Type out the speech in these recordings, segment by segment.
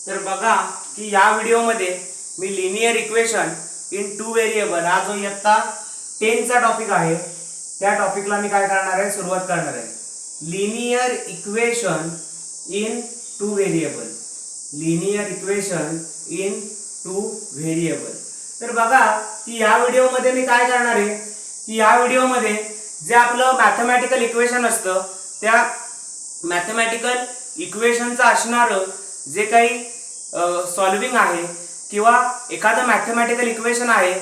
तर बघा की या व्हिडिओमध्ये मी linear equation in two variable हा जो इयत्ता 10 चा टॉपिक आहे त्या टॉपिकला मी काय करणार आहे, सुरुवात करणार आहे. Linear equation in two variable. Linear equation in two variable. तर बघा की या व्हिडिओमध्ये मी काय करणार आहे की या व्हिडिओमध्ये जे आपलं मॅथमॅटिकल इक्वेशन असतं त्या मॅथमॅटिकल इक्वेशनचं असणारं जे काही सॉल्विंग आहे किंवा एखादं मॅथमॅटिकल इक्वेशन आहे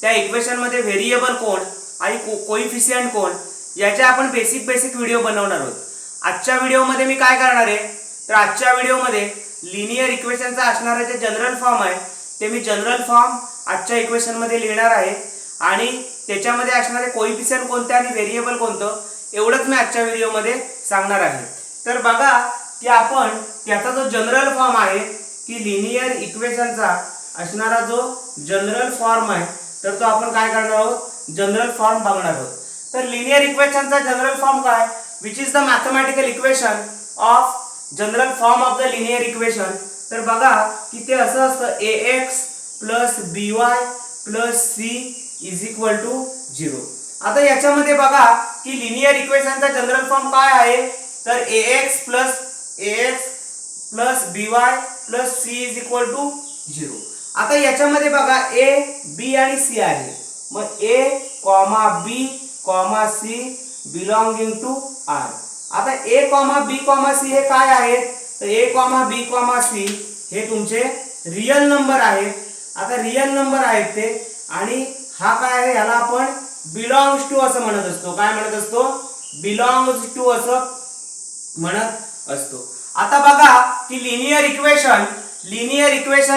त्या इक्वेशन मध्ये व्हेरिएबल कोण आणि कोइफिशियंट कोण याचे आपण बेसिक व्हिडिओ बनवणार आहोत. आजच्या व्हिडिओमध्ये मी काय करणार आहे तर आजच्या व्हिडिओमध्ये लिनियर इक्वेशनचा असणारा जे जनरल फॉर्म आहे ते मी जनरल फॉर्म आजच्या इक्वेशन मध्ये लिहिणार आहे आणि त्याच्यामध्ये असणारे कोइफिशियंट कोणते आणि व्हेरिएबल कोणतं एवढंच मी आजच्या व्हिडिओमध्ये सांगणार आहे. तर बघा की आपण त्याचा जो जनरल फॉर्म आहे की लिनियर इक्वेशनचा असणारा जो जनरल फॉर्म आहे तर तो आपण काय करणार आहोत, जनरल फॉर्म बघणार आहोत. तर लिनियर इक्वेशनचा जनरल फॉर्म काय, which is the mathematical equation of general form of the linear equation. तर बघा की ते असं असतं ax plus by plus c is equal to 0. आता याच्यामध्ये बघा की लिनियर इक्वेशनचा जनरल फॉर्म काय आहे तर ax plus by plus c is equal to 0. आता याच्यामध्ये बघा a b आणि c आहे. मग a b c belonging to r. आता a b c हे काय आहेत तर a b c हे तुमचे रियल नंबर आहेत. आता रियल नंबर आहेत ते आणि हा काय आहे याला आपण बिलॉंग्स टू असं म्हणत असतो. काय म्हणत असतो, बिलॉंग्स टू असं म्हणत असतो. आता बघा की linear equation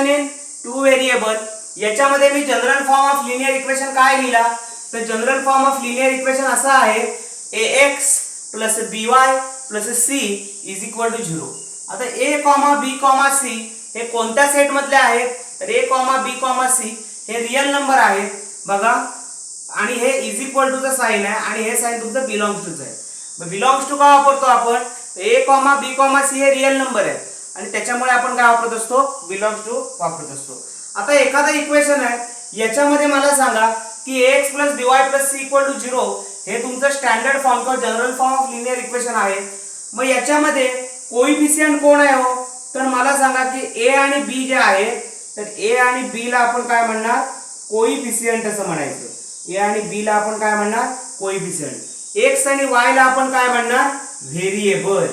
in two variable याच्यामध्ये मी general form of linear equation काय लिहिला तर general form of linear equation असा आहे ax plus by plus c is equal to 0. आता a b c हे कोणत्या सेट मधले आहेत तर a b c हे रियल नंबर आहेत बघा आणि हे इज इक्वल टू चं साइन आहे आणि हे साइन तुमचं बिलॉंग्स टू आहे. मग बिलॉंग्स टू का वापरतो आपण, a b c हे रियल नंबर आहे आणि त्याच्यामुळे आपण काय वापरत असतो, बिलॉंग्स टू वापरत असतो. आता एखादा इक्वेशन आहे याच्यामध्ये मला सांगा की ax plus by plus c equal to 0 हे तुमचं स्टँडर्ड फॉर्म किंवा general form of linear equation आहे. मग याच्यामध्ये कोइफिशियंट कोण आहे हो तर मला सांगा की a आणि b जे आहे तर a आणि b ला आपण काय म्हणणार, कोइफिशियंट असं म्हणायचं. a आणि b ला आपण काय म्हणणार, कोइफिशियंट. x आणि y ला आपण काय म्हणणार, व्हेरिएबल.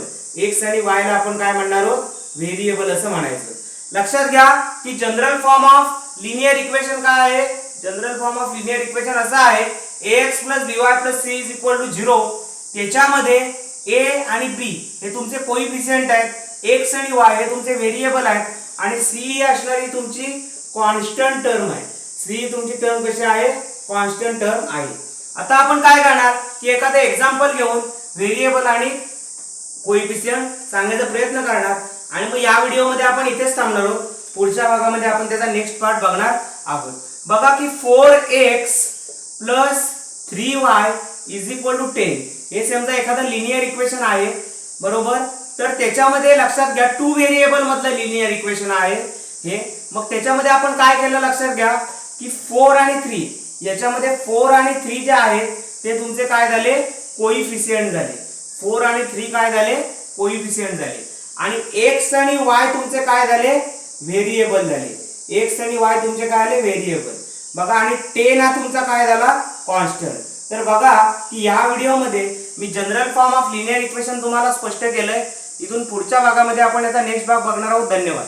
x आणि y ला आपण काय म्हणणार आहोत, व्हेरिएबल असं म्हणायचं. लक्षात घ्या की general form of linear equation काय आहे, general form of linear equation असा आहे ax plus by plus c is equal to 0. त्याच्यामध्ये a आणि b हे तुमचे कोइफिशियंट आहेत, x आणि y हे तुमचे व्हेरिएबल आहेत आणि c ही असणारी तुमची कॉन्स्टंट टर्म आहे. c ही तुमची टर्म कशी आहे, कॉन्स्टंट टर्म आहे. आता आपण काय करणार की एखादं एक्झाम्पल घेऊन व्हेरिएबल आणि कोइफिशियंट सांगण्याचा प्रयत्न करणार आणि मग या व्हिडिओमध्ये आपण इथेच थांबणार आहोत. पुढच्या भागामध्ये आपण त्याचा नेक्स्ट पार्ट बघणार आहोत. बघा की 4x plus 3y is equal to 10 हे समजा एखादं लिनियर इक्वेशन आहे बरोबर. तर त्याच्यामध्ये लक्षात घ्या टू व्हेरिएबल मधलं लिनियर इक्वेशन आहे हे. मग त्याच्यामध्ये आपण काय केलं लक्षात घ्या की 4 आणि 3 याच्यामध्ये 4 आणि 3 जे आहेत ते तुमचे काय झाले, कोइफिशियंट झाले. 4 आणि 3 काय झाले, कोइफिशियंट झाले आणि x आणि y तुमचे काय झाले, व्हेरिएबल झाले. x आणि y तुमचे काय झाले, व्हेरिएबल. बघा आणि 10 हा तुमचा काय झाला, कॉन्स्टंट. तर बघा की या व्हिडिओमध्ये मी general form of linear equation तुम्हाला स्पष्ट केलंय. इथून पुढच्या भागामध्ये आपण याचा नेक्स्ट भाग बघणार आहोत. धन्यवाद.